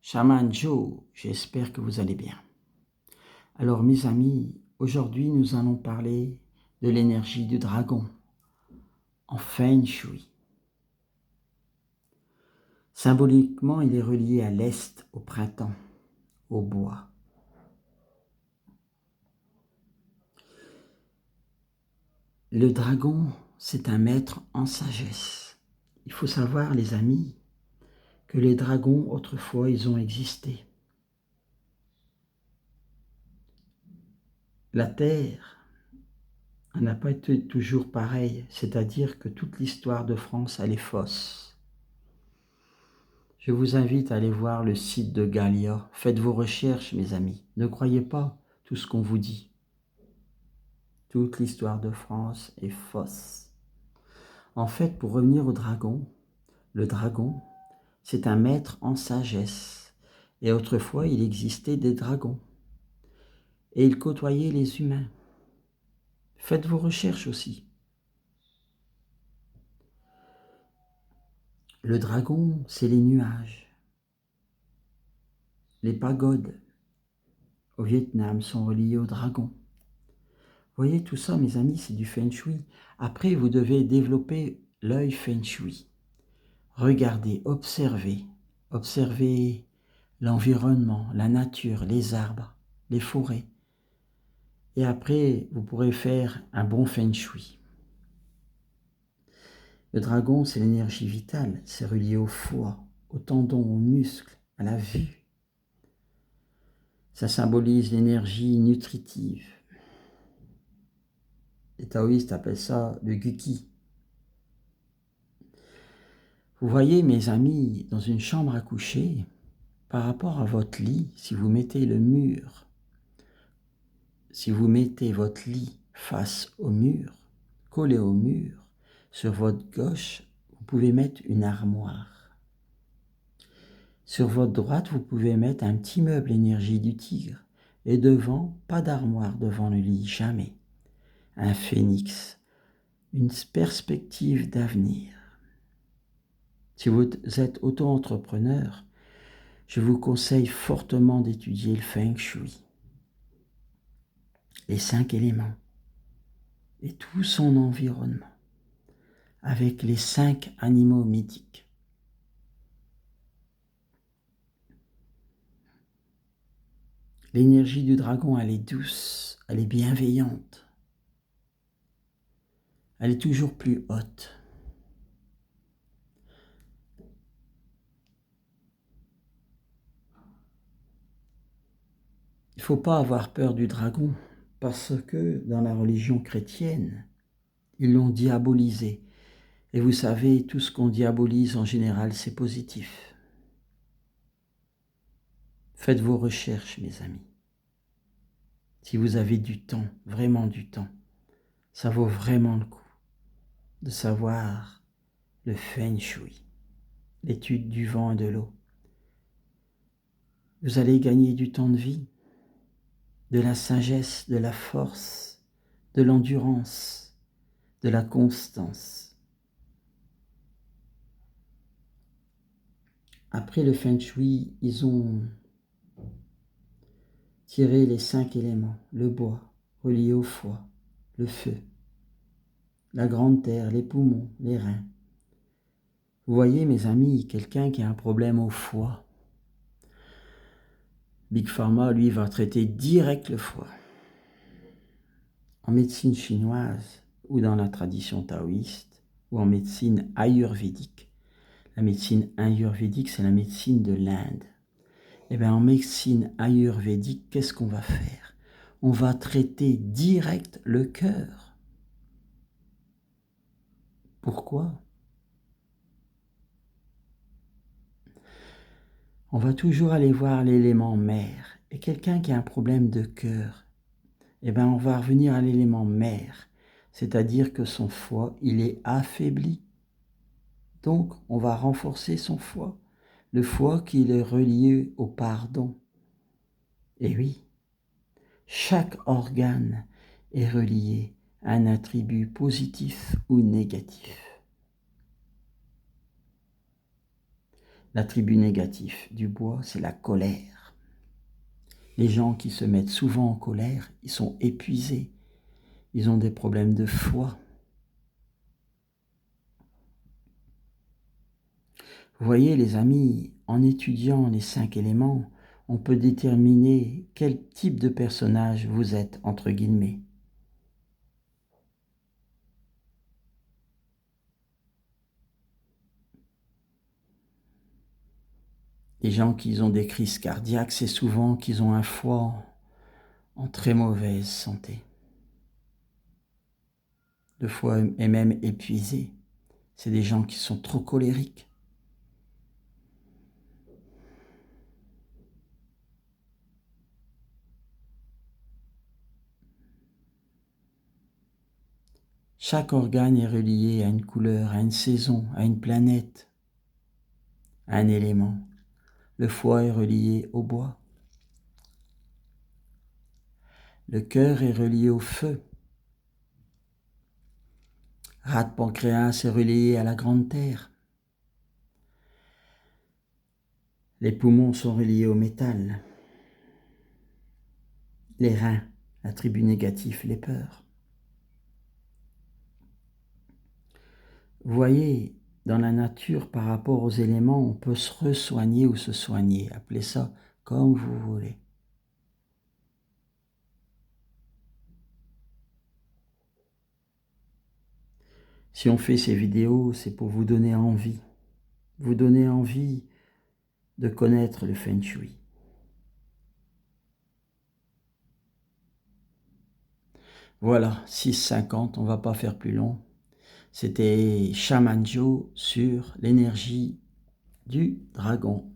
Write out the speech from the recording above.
Chaman Joe, j'espère que vous allez bien. Alors mes amis, aujourd'hui nous allons parler de l'énergie du dragon en Feng Shui. Symboliquement, il est relié à l'Est, au printemps, au bois. Le dragon, c'est un maître en sagesse. Il faut savoir, les amis, que les dragons, autrefois, ils ont existé. La Terre n'a pas été toujours pareille, c'est-à-dire que toute l'histoire de France, elle est fausse. Je vous invite à aller voir le site de Galia. Faites vos recherches, mes amis. Ne croyez pas tout ce qu'on vous dit. Toute l'histoire de France est fausse. En fait, pour revenir au dragon, le dragon, c'est un maître en sagesse. Et autrefois, il existait des dragons. Et il côtoyait les humains. Faites vos recherches aussi. Le dragon, c'est les nuages. Les pagodes au Vietnam sont reliées au dragon. Voyez, tout ça, mes amis, c'est du Feng Shui. Après, vous devez développer l'œil Feng Shui. Regardez, observez. Observez l'environnement, la nature, les arbres, les forêts. Et après, vous pourrez faire un bon Feng Shui. Le dragon, c'est l'énergie vitale. C'est relié au foie, aux tendons, aux muscles, à la vue. Ça symbolise l'énergie nutritive. Les taoïstes appellent ça le Guqi. Vous voyez, mes amis, dans une chambre à coucher, par rapport à votre lit, si vous mettez votre lit face au mur, collé au mur, sur votre gauche, vous pouvez mettre une armoire. Sur votre droite, vous pouvez mettre un petit meuble énergie du tigre. Et devant, pas d'armoire devant le lit, jamais. Un phénix, une perspective d'avenir. Si vous êtes auto-entrepreneur, je vous conseille fortement d'étudier le Feng Shui, les 5 éléments et tout son environnement, avec les 5 animaux mythiques. L'énergie du dragon, elle est douce, elle est bienveillante, elle est toujours plus haute. Il ne faut pas avoir peur du dragon, parce que dans la religion chrétienne, ils l'ont diabolisé. Et vous savez, tout ce qu'on diabolise en général, c'est positif. Faites vos recherches, mes amis. Si vous avez du temps, vraiment du temps, ça vaut vraiment le coup de savoir le Feng Shui, l'étude du vent et de l'eau. Vous allez gagner du temps de vie, de la sagesse, de la force, de l'endurance, de la constance. Après le Feng Shui, ils ont tiré les 5 éléments, le bois, relié au foie, le feu, la grande terre, les poumons, les reins. Vous voyez, mes amis, quelqu'un qui a un problème au foie, Big Pharma, lui, va traiter direct le foie. En médecine chinoise, ou dans la tradition taoïste, ou en médecine ayurvédique. La médecine ayurvédique, c'est la médecine de l'Inde. Et bien, en médecine ayurvédique, qu'est-ce qu'on va faire? On va traiter direct le cœur. Pourquoi? On va toujours aller voir l'élément mer. Et quelqu'un qui a un problème de cœur, eh bien, on va revenir à l'élément mer. C'est-à-dire que son foie, il est affaibli. Donc, on va renforcer son foie. Le foie qui est relié au pardon. Et oui, chaque organe est relié à un attribut positif ou négatif. L'attribut négatif du bois, c'est la colère. Les gens qui se mettent souvent en colère, ils sont épuisés. Ils ont des problèmes de foie. Vous voyez, les amis, en étudiant les 5 éléments, on peut déterminer quel type de personnage vous êtes, entre guillemets. Les gens qui ont des crises cardiaques, c'est souvent qu'ils ont un foie en très mauvaise santé. Le foie est même épuisé. C'est des gens qui sont trop colériques. Chaque organe est relié à une couleur, à une saison, à une planète, à un élément. Le foie est relié au bois. Le cœur est relié au feu. Rate pancréas est relié à la grande terre. Les poumons sont reliés au métal. Les reins, l'attribut négatif, les peurs. Vous voyez, dans la nature, par rapport aux éléments, on peut se re-soigner ou se soigner. Appelez ça comme vous voulez. Si on fait ces vidéos, c'est pour vous donner envie de connaître le Feng Shui. Voilà, 6,50, on ne va pas faire plus long. C'était Shaman Joe sur l'énergie du dragon.